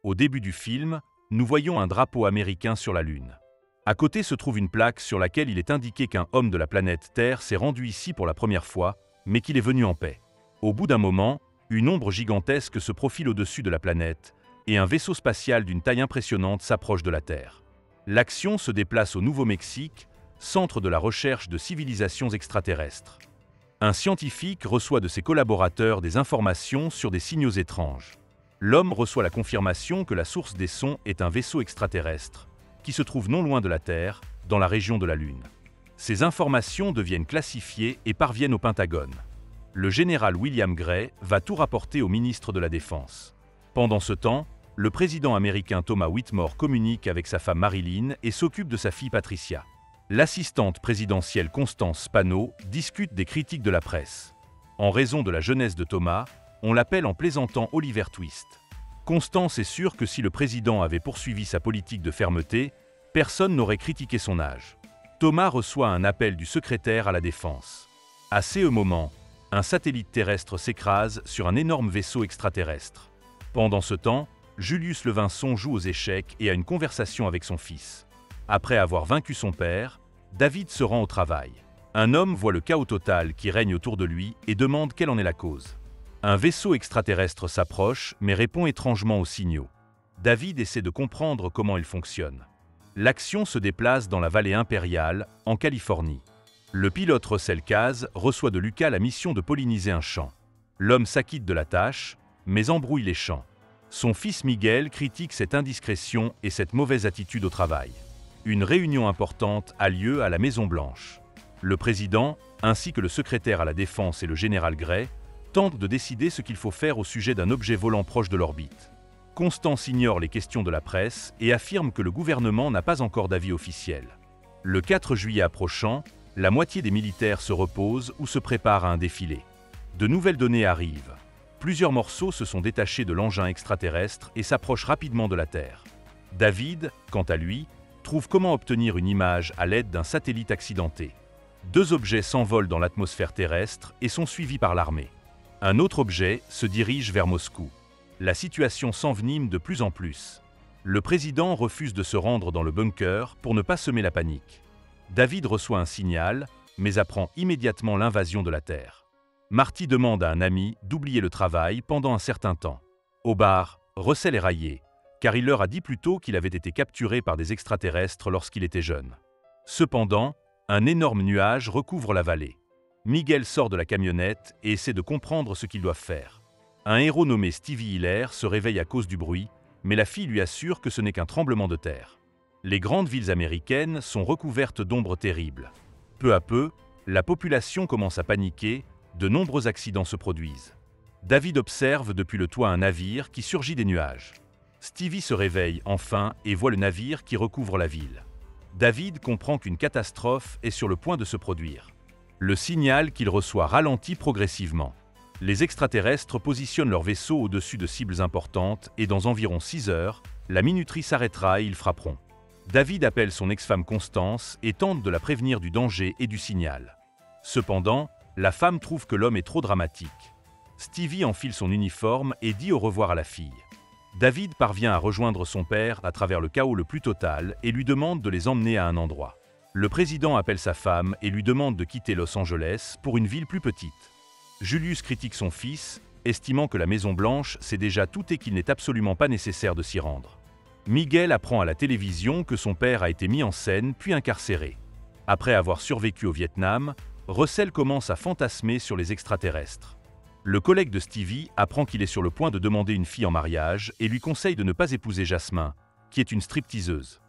Au début du film, nous voyons un drapeau américain sur la Lune. À côté se trouve une plaque sur laquelle il est indiqué qu'un homme de la planète Terre s'est rendu ici pour la première fois, mais qu'il est venu en paix. Au bout d'un moment, une ombre gigantesque se profile au-dessus de la planète, et un vaisseau spatial d'une taille impressionnante s'approche de la Terre. L'action se déplace au Nouveau-Mexique, centre de la recherche de civilisations extraterrestres. Un scientifique reçoit de ses collaborateurs des informations sur des signaux étranges. L'homme reçoit la confirmation que la source des sons est un vaisseau extraterrestre, qui se trouve non loin de la Terre, dans la région de la Lune. Ces informations deviennent classifiées et parviennent au Pentagone. Le général William Gray va tout rapporter au ministre de la Défense. Pendant ce temps, le président américain Thomas Whitmore communique avec sa femme Marilyn et s'occupe de sa fille Patricia. L'assistante présidentielle Constance Spano discute des critiques de la presse. En raison de la jeunesse de Thomas, on l'appelle en plaisantant Oliver Twist. Constance est sûre que si le président avait poursuivi sa politique de fermeté, personne n'aurait critiqué son âge. Thomas reçoit un appel du secrétaire à la Défense. À ce moment, un satellite terrestre s'écrase sur un énorme vaisseau extraterrestre. Pendant ce temps, Julius Levinson joue aux échecs et a une conversation avec son fils. Après avoir vaincu son père, David se rend au travail. Un homme voit le chaos total qui règne autour de lui et demande quelle en est la cause. Un vaisseau extraterrestre s'approche mais répond étrangement aux signaux. David essaie de comprendre comment il fonctionne. L'action se déplace dans la vallée impériale, en Californie. Le pilote Russell Case reçoit de Lucas la mission de polliniser un champ. L'homme s'acquitte de la tâche, mais embrouille les champs. Son fils Miguel critique cette indiscrétion et cette mauvaise attitude au travail. Une réunion importante a lieu à la Maison-Blanche. Le président, ainsi que le secrétaire à la Défense et le général Gray, tentent de décider ce qu'il faut faire au sujet d'un objet volant proche de l'orbite. Constance ignore les questions de la presse et affirme que le gouvernement n'a pas encore d'avis officiel. Le 4 juillet approchant, la moitié des militaires se reposent ou se préparent à un défilé. De nouvelles données arrivent. Plusieurs morceaux se sont détachés de l'engin extraterrestre et s'approchent rapidement de la Terre. David, quant à lui, trouve comment obtenir une image à l'aide d'un satellite accidenté. 2 objets s'envolent dans l'atmosphère terrestre et sont suivis par l'armée. Un autre objet se dirige vers Moscou. La situation s'envenime de plus en plus. Le président refuse de se rendre dans le bunker pour ne pas semer la panique. David reçoit un signal, mais apprend immédiatement l'invasion de la Terre. Marty demande à un ami d'oublier le travail pendant un certain temps. Au bar, Russell est raillé, car il leur a dit plus tôt qu'il avait été capturé par des extraterrestres lorsqu'il était jeune. Cependant, un énorme nuage recouvre la vallée. Miguel sort de la camionnette et essaie de comprendre ce qu'ils doivent faire. Un héros nommé Stevie Hiller se réveille à cause du bruit, mais la fille lui assure que ce n'est qu'un tremblement de terre. Les grandes villes américaines sont recouvertes d'ombres terribles. Peu à peu, la population commence à paniquer, de nombreux accidents se produisent. David observe depuis le toit un navire qui surgit des nuages. Stevie se réveille enfin et voit le navire qui recouvre la ville. David comprend qu'une catastrophe est sur le point de se produire. Le signal qu'il reçoit ralentit progressivement. Les extraterrestres positionnent leur vaisseau au-dessus de cibles importantes et dans environ 6 heures, la minuterie s'arrêtera et ils frapperont. David appelle son ex-femme Constance et tente de la prévenir du danger et du signal. Cependant, la femme trouve que l'homme est trop dramatique. Stevie enfile son uniforme et dit au revoir à la fille. David parvient à rejoindre son père à travers le chaos le plus total et lui demande de les emmener à un endroit. Le président appelle sa femme et lui demande de quitter Los Angeles pour une ville plus petite. Julius critique son fils, estimant que la Maison-Blanche sait déjà tout et qu'il n'est absolument pas nécessaire de s'y rendre. Miguel apprend à la télévision que son père a été mis en scène puis incarcéré. Après avoir survécu au Vietnam, Russell commence à fantasmer sur les extraterrestres. Le collègue de Stevie apprend qu'il est sur le point de demander une fille en mariage et lui conseille de ne pas épouser Jasmin, qui est une stripteaseuse.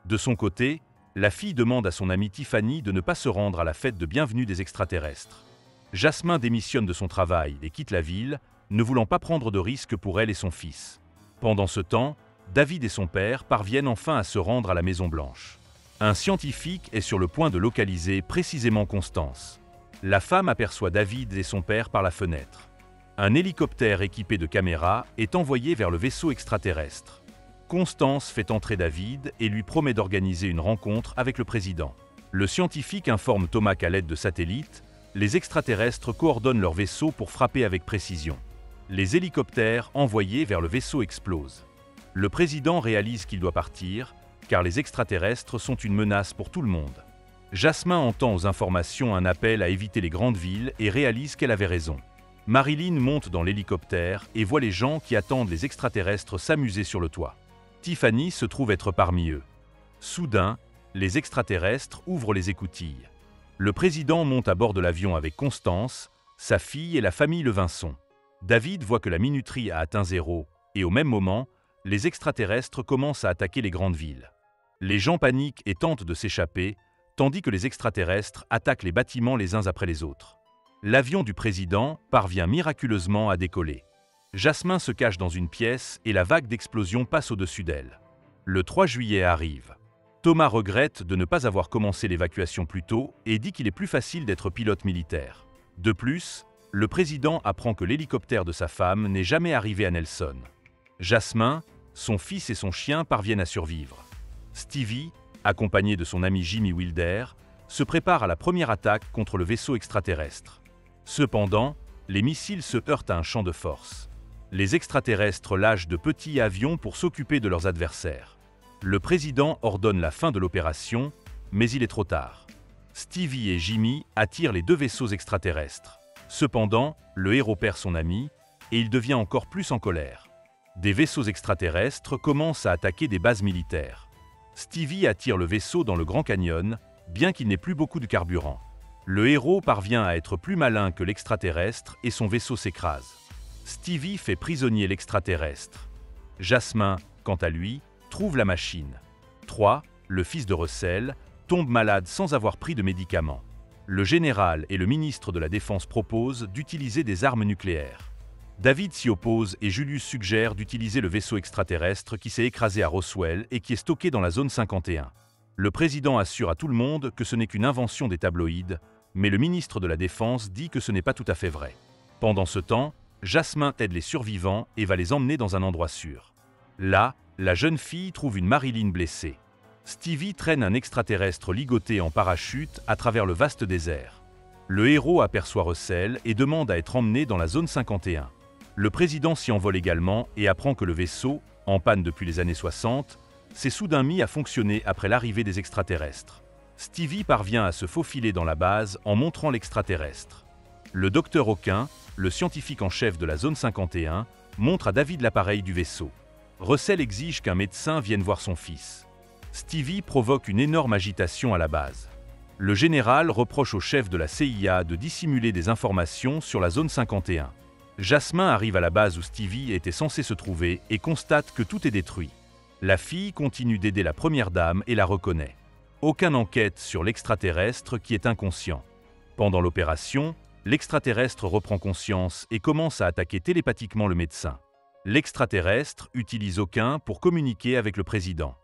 De son côté, la fille demande à son amie Tiffany de ne pas se rendre à la fête de bienvenue des extraterrestres. Jasmin démissionne de son travail et quitte la ville, ne voulant pas prendre de risques pour elle et son fils. Pendant ce temps, David et son père parviennent enfin à se rendre à la Maison-Blanche. Un scientifique est sur le point de localiser précisément Constance. La femme aperçoit David et son père par la fenêtre. Un hélicoptère équipé de caméras est envoyé vers le vaisseau extraterrestre. Constance fait entrer David et lui promet d'organiser une rencontre avec le président. Le scientifique informe Thomas qu'à l'aide de satellites, les extraterrestres coordonnent leur vaisseau pour frapper avec précision. Les hélicoptères envoyés vers le vaisseau explosent. Le président réalise qu'il doit partir, car les extraterrestres sont une menace pour tout le monde. Jasmin entend aux informations un appel à éviter les grandes villes et réalise qu'elle avait raison. Marilyn monte dans l'hélicoptère et voit les gens qui attendent les extraterrestres s'amuser sur le toit. Tiffany se trouve être parmi eux. Soudain, les extraterrestres ouvrent les écoutilles. Le président monte à bord de l'avion avec Constance, sa fille et la famille Levinson. David voit que la minuterie a atteint 0 et au même moment, les extraterrestres commencent à attaquer les grandes villes. Les gens paniquent et tentent de s'échapper, tandis que les extraterrestres attaquent les bâtiments les uns après les autres. L'avion du président parvient miraculeusement à décoller. Jasmin se cache dans une pièce et la vague d'explosion passe au-dessus d'elle. Le 3 juillet arrive. Thomas regrette de ne pas avoir commencé l'évacuation plus tôt et dit qu'il est plus facile d'être pilote militaire. De plus, le président apprend que l'hélicoptère de sa femme n'est jamais arrivé à Nelson. Jasmin, son fils et son chien parviennent à survivre. Stevie, accompagné de son ami Jimmy Wilder, se prépare à la première attaque contre le vaisseau extraterrestre. Cependant, les missiles se heurtent à un champ de force. Les extraterrestres lâchent de petits avions pour s'occuper de leurs adversaires. Le président ordonne la fin de l'opération, mais il est trop tard. Stevie et Jimmy attirent les deux vaisseaux extraterrestres. Cependant, le héros perd son ami et il devient encore plus en colère. Des vaisseaux extraterrestres commencent à attaquer des bases militaires. Stevie attire le vaisseau dans le Grand Canyon, bien qu'il n'ait plus beaucoup de carburant. Le héros parvient à être plus malin que l'extraterrestre et son vaisseau s'écrase. Stevie fait prisonnier l'extraterrestre. Jasmin, quant à lui, trouve la machine. 3, le fils de Russell, tombe malade sans avoir pris de médicaments. Le général et le ministre de la Défense proposent d'utiliser des armes nucléaires. David s'y oppose et Julius suggère d'utiliser le vaisseau extraterrestre qui s'est écrasé à Roswell et qui est stocké dans la zone 51. Le président assure à tout le monde que ce n'est qu'une invention des tabloïds, mais le ministre de la Défense dit que ce n'est pas tout à fait vrai. Pendant ce temps, Jasmin aide les survivants et va les emmener dans un endroit sûr. Là, la jeune fille trouve une Marilyn blessée. Stevie traîne un extraterrestre ligoté en parachute à travers le vaste désert. Le héros aperçoit Russell et demande à être emmené dans la zone 51. Le président s'y envole également et apprend que le vaisseau, en panne depuis les années 60, s'est soudain mis à fonctionner après l'arrivée des extraterrestres. Stevie parvient à se faufiler dans la base en montrant l'extraterrestre. Le docteur Hawkin, le scientifique en chef de la zone 51, montre à David l'appareil du vaisseau. Russell exige qu'un médecin vienne voir son fils. Stevie provoque une énorme agitation à la base. Le général reproche au chef de la CIA de dissimuler des informations sur la zone 51. Jasmin arrive à la base où Stevie était censé se trouver et constate que tout est détruit. La fille continue d'aider la première dame et la reconnaît. Aucun enquête sur l'extraterrestre qui est inconscient. Pendant l'opération, l'extraterrestre reprend conscience et commence à attaquer télépathiquement le médecin. L'extraterrestre utilise Hawkin pour communiquer avec le président.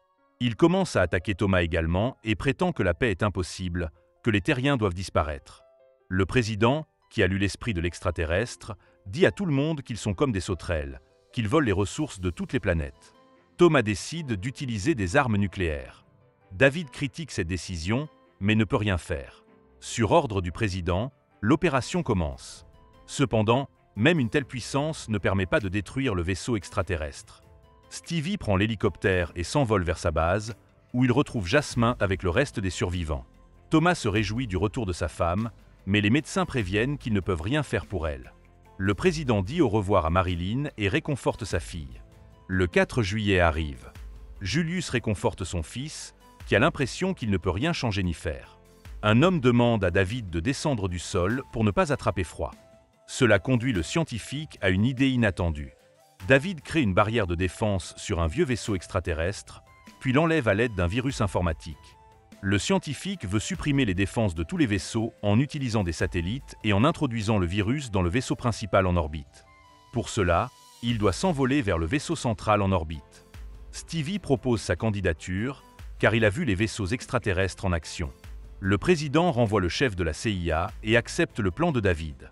Il commence à attaquer Thomas également et prétend que la paix est impossible, que les terriens doivent disparaître. Le président, qui a lu l'esprit de l'extraterrestre, dit à tout le monde qu'ils sont comme des sauterelles, qu'ils volent les ressources de toutes les planètes. Thomas décide d'utiliser des armes nucléaires. David critique cette décision, mais ne peut rien faire. Sur ordre du président, l'opération commence. Cependant, même une telle puissance ne permet pas de détruire le vaisseau extraterrestre. Stevie prend l'hélicoptère et s'envole vers sa base, où il retrouve Jasmin avec le reste des survivants. Thomas se réjouit du retour de sa femme, mais les médecins préviennent qu'ils ne peuvent rien faire pour elle. Le président dit au revoir à Marilyn et réconforte sa fille. Le 4 juillet arrive. Julius réconforte son fils, qui a l'impression qu'il ne peut rien changer ni faire. Un homme demande à David de descendre du sol pour ne pas attraper froid. Cela conduit le scientifique à une idée inattendue. David crée une barrière de défense sur un vieux vaisseau extraterrestre, puis l'enlève à l'aide d'un virus informatique. Le scientifique veut supprimer les défenses de tous les vaisseaux en utilisant des satellites et en introduisant le virus dans le vaisseau principal en orbite. Pour cela, il doit s'envoler vers le vaisseau central en orbite. Stevie propose sa candidature, car il a vu les vaisseaux extraterrestres en action. Le président renvoie le chef de la CIA et accepte le plan de David.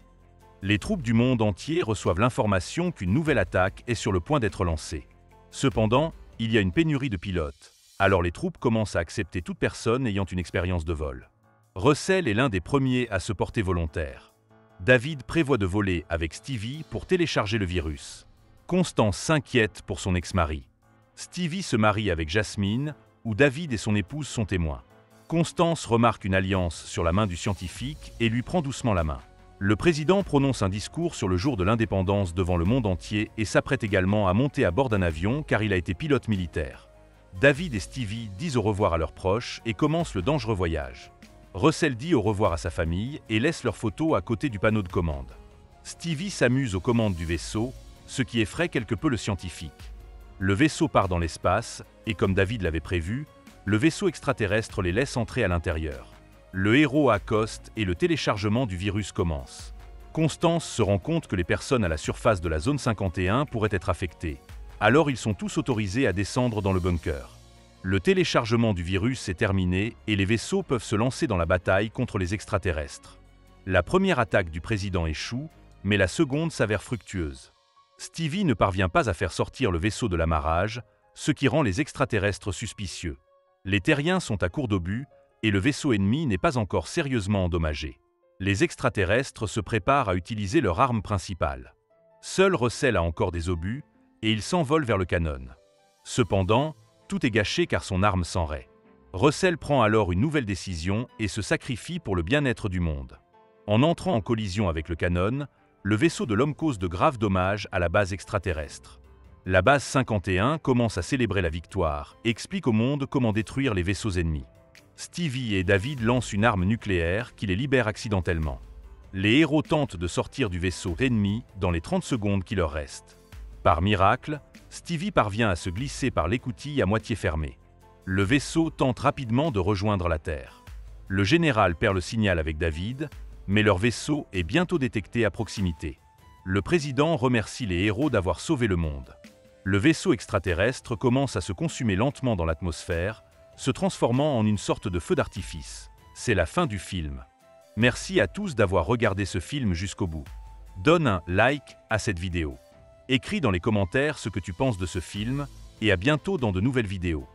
Les troupes du monde entier reçoivent l'information qu'une nouvelle attaque est sur le point d'être lancée. Cependant, il y a une pénurie de pilotes. Alors les troupes commencent à accepter toute personne ayant une expérience de vol. Russell est l'un des premiers à se porter volontaire. David prévoit de voler avec Stevie pour télécharger le virus. Constance s'inquiète pour son ex-mari. Stevie se marie avec Jasmine, où David et son épouse sont témoins. Constance remarque une alliance sur la main du scientifique et lui prend doucement la main. Le président prononce un discours sur le jour de l'indépendance devant le monde entier et s'apprête également à monter à bord d'un avion car il a été pilote militaire. David et Stevie disent au revoir à leurs proches et commencent le dangereux voyage. Russell dit au revoir à sa famille et laisse leurs photos à côté du panneau de commande. Stevie s'amuse aux commandes du vaisseau, ce qui effraie quelque peu le scientifique. Le vaisseau part dans l'espace et comme David l'avait prévu, le vaisseau extraterrestre les laisse entrer à l'intérieur. Le héros accoste et le téléchargement du virus commence. Constance se rend compte que les personnes à la surface de la zone 51 pourraient être affectées. Alors ils sont tous autorisés à descendre dans le bunker. Le téléchargement du virus est terminé et les vaisseaux peuvent se lancer dans la bataille contre les extraterrestres. La première attaque du président échoue, mais la seconde s'avère fructueuse. Stevie ne parvient pas à faire sortir le vaisseau de l'amarrage, ce qui rend les extraterrestres suspicieux. Les terriens sont à court d'obus et le vaisseau ennemi n'est pas encore sérieusement endommagé. Les extraterrestres se préparent à utiliser leur arme principale. Seul Russell a encore des obus et il s'envole vers le canon. Cependant, tout est gâché car son arme s'enraye. Russell prend alors une nouvelle décision et se sacrifie pour le bien-être du monde. En entrant en collision avec le canon, le vaisseau de l'homme cause de graves dommages à la base extraterrestre. La base 51 commence à célébrer la victoire et explique au monde comment détruire les vaisseaux ennemis. Stevie et David lancent une arme nucléaire qui les libère accidentellement. Les héros tentent de sortir du vaisseau ennemi dans les 30 secondes qui leur restent. Par miracle, Stevie parvient à se glisser par l'écoutille à moitié fermée. Le vaisseau tente rapidement de rejoindre la Terre. Le général perd le signal avec David, mais leur vaisseau est bientôt détecté à proximité. Le président remercie les héros d'avoir sauvé le monde. Le vaisseau extraterrestre commence à se consumer lentement dans l'atmosphère, se transformant en une sorte de feu d'artifice. C'est la fin du film. Merci à tous d'avoir regardé ce film jusqu'au bout. Donne un like à cette vidéo. Écris dans les commentaires ce que tu penses de ce film et à bientôt dans de nouvelles vidéos.